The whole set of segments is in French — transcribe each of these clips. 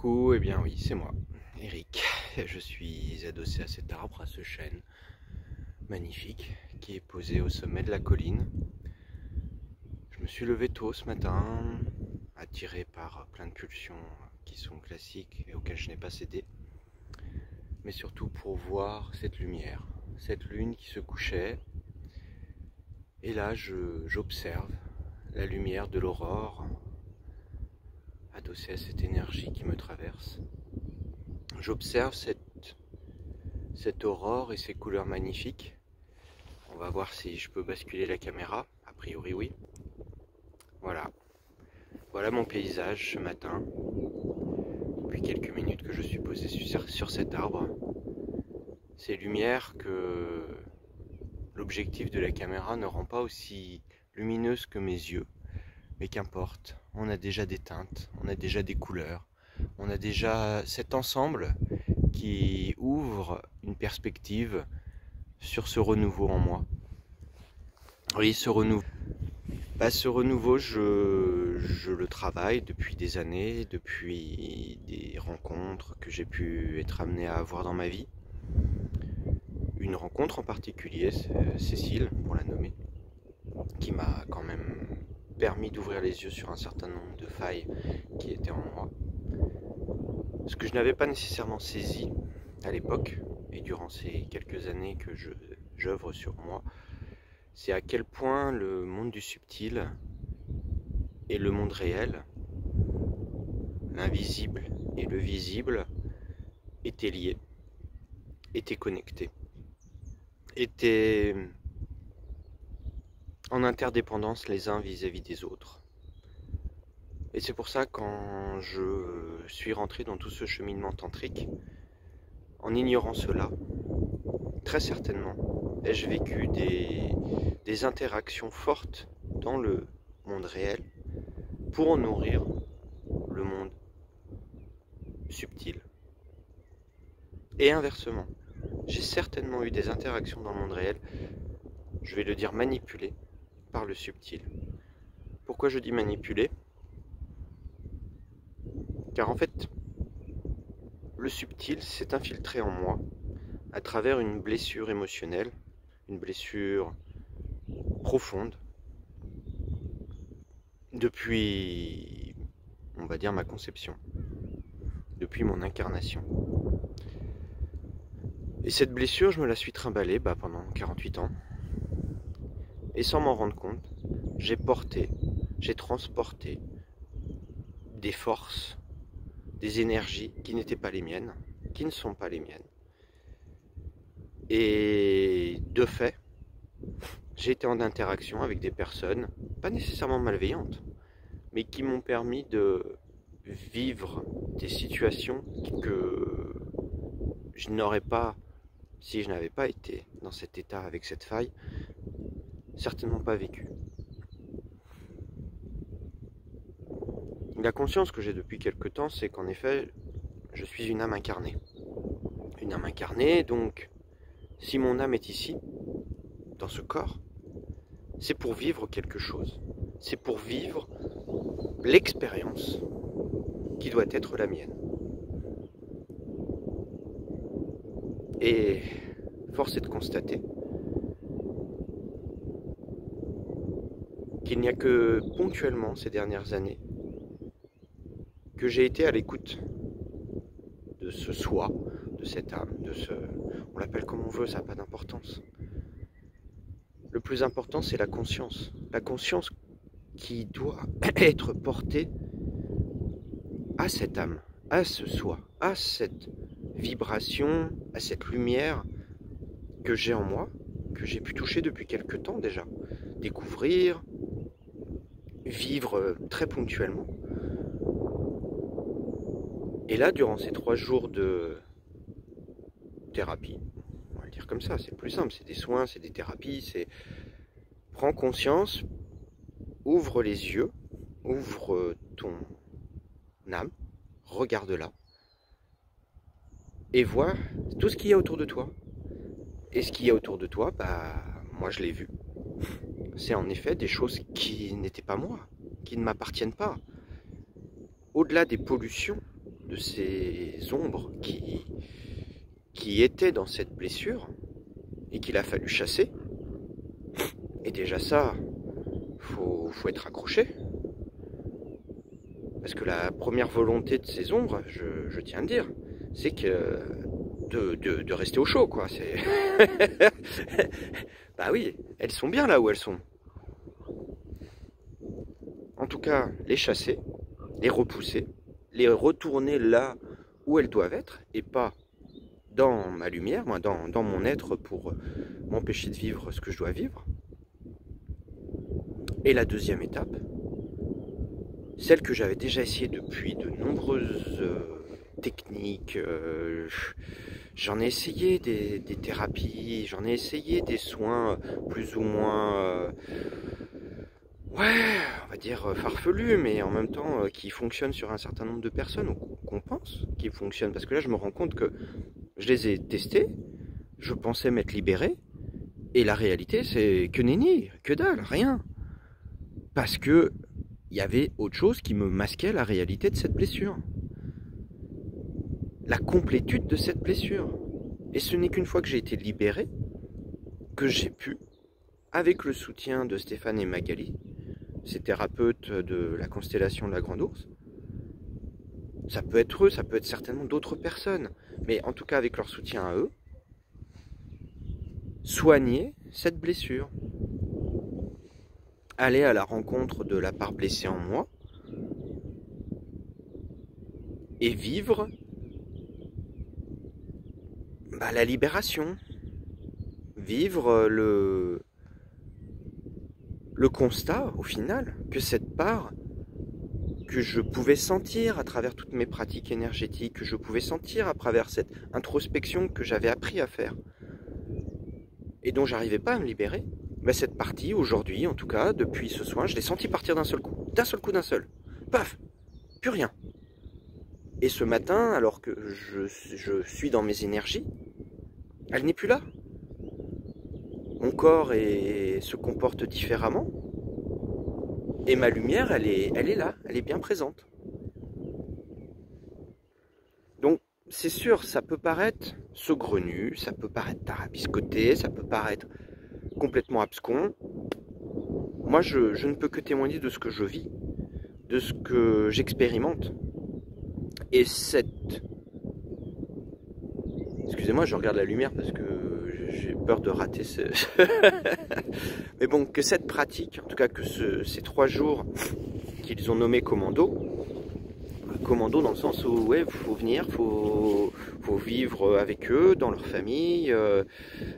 Coucou, eh bien oui, c'est moi, Eric. Je suis adossé à cet arbre, à ce chêne magnifique qui est posé au sommet de la colline. Je me suis levé tôt ce matin, attiré par plein de pulsions qui sont classiques et auxquelles je n'ai pas cédé, mais surtout pour voir cette lumière, cette lune qui se couchait. Et là, j'observe la lumière de l'aurore, adossée à cette énergie qui me traverse. J'observe cette aurore et ces couleurs magnifiques. On va voir si je peux basculer la caméra. A priori, oui. Voilà. Voilà mon paysage ce matin. Depuis quelques minutes que je suis posé sur cet arbre. Ces lumières que l'objectif de la caméra ne rend pas aussi lumineuses que mes yeux. Mais qu'importe, on a déjà des teintes, on a déjà des couleurs. On a déjà cet ensemble qui ouvre une perspective sur ce renouveau en moi. Oui, ce renouveau. Ce renouveau, je le travaille depuis des années, depuis des rencontres que j'ai pu être amené à avoir dans ma vie. Une rencontre en particulier, Cécile, pour la nommer, qui m'a quand même permis d'ouvrir les yeux sur un certain nombre de failles qui étaient en moi. Ce que je n'avais pas nécessairement saisi à l'époque, et durant ces quelques années que j'œuvre sur moi, c'est à quel point le monde du subtil et le monde réel, l'invisible et le visible, étaient liés, étaient connectés, étaient en interdépendance les uns vis-à-vis des autres. Et c'est pour ça, quand je suis rentré dans tout ce cheminement tantrique, en ignorant cela, très certainement, ai-je vécu des interactions fortes dans le monde réel pour en nourrir le monde subtil. Et inversement, j'ai certainement eu des interactions dans le monde réel, je vais le dire manipulées, par le subtil. Pourquoi je dis manipulé? Car en fait, le subtil s'est infiltré en moi à travers une blessure émotionnelle, une blessure profonde, depuis, on va dire, ma conception, depuis mon incarnation. Et cette blessure, je me la suis trimballée pendant 48 ans. Et sans m'en rendre compte, j'ai transporté des forces, des énergies qui n'étaient pas les miennes, qui ne sont pas les miennes. Et de fait, j'ai été en interaction avec des personnes, pas nécessairement malveillantes, mais qui m'ont permis de vivre des situations que je n'aurais pas, si je n'avais pas été dans cet état avec cette faille, certainement pas vécu. La conscience que j'ai depuis quelque temps, c'est qu'en effet, je suis une âme incarnée. Une âme incarnée, donc, si mon âme est ici, dans ce corps, c'est pour vivre quelque chose. C'est pour vivre l'expérience qui doit être la mienne. Et force est de constater qu'il n'y a que ponctuellement ces dernières années que j'ai été à l'écoute de ce soi, de cette âme, on l'appelle comme on veut, ça n'a pas d'importance. Le plus important, c'est la conscience qui doit être portée à cette âme, à ce soi, à cette vibration, à cette lumière que j'ai en moi, que j'ai pu toucher depuis quelque temps déjà, découvrir, vivre très ponctuellement. Et là, durant ces 3 jours de thérapie, on va le dire comme ça, c'est plus simple, c'est des soins, c'est des thérapies, c'est prends conscience, ouvre les yeux, ouvre ton âme, regarde-la, et vois tout ce qu'il y a autour de toi. Et ce qu'il y a autour de toi, moi je l'ai vu. C'est en effet des choses qui n'étaient pas moi, qui ne m'appartiennent pas. Au-delà des pollutions de ces ombres qui étaient dans cette blessure et qu'il a fallu chasser. Et déjà ça, faut être accroché. Parce que la première volonté de ces ombres, je tiens à le dire, c'est que de rester au chaud, quoi. Bah oui, elles sont bien là où elles sont. En tout cas, les chasser, les repousser, les retourner là où elles doivent être, et pas dans ma lumière, moi, dans mon être pour m'empêcher de vivre ce que je dois vivre. Et la deuxième étape, celle que j'avais déjà essayé depuis de nombreuses techniques, j'en ai essayé des thérapies, j'en ai essayé des soins plus ou moins, ouais, on va dire farfelus, mais en même temps qui fonctionnent sur un certain nombre de personnes, ou qu'on pense qu'ils fonctionnent. Parce que là, je me rends compte que je les ai testés, je pensais m'être libéré, et la réalité, c'est que nenni, que dalle, rien. Parce que il y avait autre chose qui me masquait la réalité de cette blessure. La complétude de cette blessure. Et ce n'est qu'une fois que j'ai été libéré, que j'ai pu, avec le soutien de Stéphane et Magali, ces thérapeutes de la constellation de la Grande Ourse, ça peut être eux, ça peut être certainement d'autres personnes, mais en tout cas avec leur soutien à eux, soigner cette blessure. Aller à la rencontre de la part blessée en moi et vivre la libération, vivre le constat au final que cette part que je pouvais sentir à travers toutes mes pratiques énergétiques, que je pouvais sentir à travers cette introspection que j'avais appris à faire et dont j'arrivais pas à me libérer, cette partie, aujourd'hui, en tout cas, depuis ce soir, je l'ai senti partir d'un seul coup. D'un seul. Paf, plus rien. Et ce matin, alors que je suis dans mes énergies, elle n'est plus là. Mon corps se comporte différemment. Et ma lumière, elle est là, elle est bien présente. Donc, c'est sûr, ça peut paraître saugrenu, ça peut paraître tarabiscoté, ça peut paraître complètement abscon. Moi, je ne peux que témoigner de ce que je vis, de ce que j'expérimente. Et cette... Excusez-moi, je regarde la lumière parce que j'ai peur de rater ce... Mais bon, que cette pratique, en tout cas que ces 3 jours qu'ils ont nommé commando dans le sens où, ouais, faut venir, faut vivre avec eux, dans leur famille,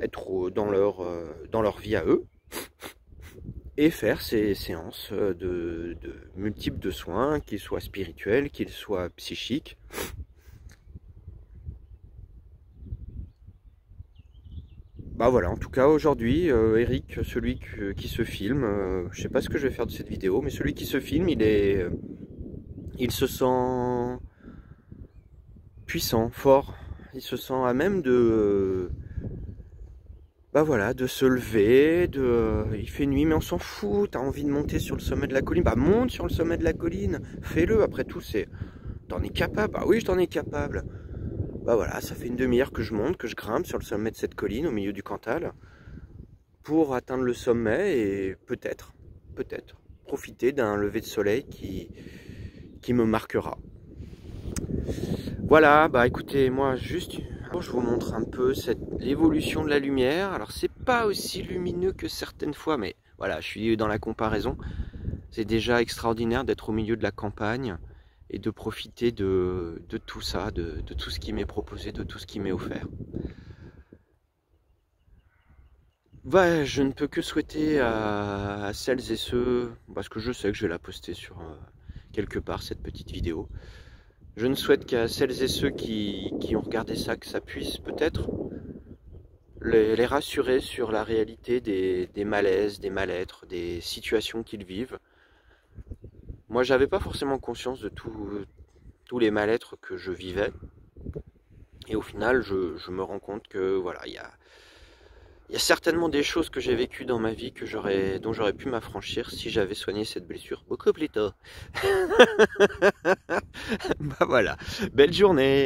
être dans leur vie à eux, et faire ces séances de multiples de soins, qu'ils soient spirituels, qu'ils soient psychiques. Voilà, en tout cas aujourd'hui, Eric, celui qui se filme, je sais pas ce que je vais faire de cette vidéo, mais celui qui se filme, il se sent puissant, fort, il se sent à même de... de se lever, il fait nuit, mais on s'en fout, t'as envie de monter sur le sommet de la colline, monte sur le sommet de la colline, fais-le, après tout, t'en es capable, oui, je t'en ai capable. Voilà, ça fait une demi-heure que je monte, que je grimpe sur le sommet de cette colline, au milieu du Cantal, pour atteindre le sommet et peut-être, profiter d'un lever de soleil qui me marquera. Voilà, écoutez, moi juste... Je vous montre un peu l'évolution de la lumière. Alors c'est pas aussi lumineux que certaines fois, mais voilà, je suis dans la comparaison. C'est déjà extraordinaire d'être au milieu de la campagne et de profiter de tout ça, de tout ce qui m'est proposé, de tout ce qui m'est offert. Je ne peux que souhaiter à celles et ceux, parce que je sais que je vais la poster sur quelque part cette petite vidéo. Je ne souhaite qu'à celles et ceux qui ont regardé ça, que ça puisse peut-être les rassurer sur la réalité des malaises, des mal-être, des situations qu'ils vivent. Moi, j'avais pas forcément conscience de tous les mal-être que je vivais. Et au final, je me rends compte que voilà, il y a certainement des choses que j'ai vécues dans ma vie dont j'aurais pu m'affranchir si j'avais soigné cette blessure beaucoup plus tôt. Bah voilà, belle journée.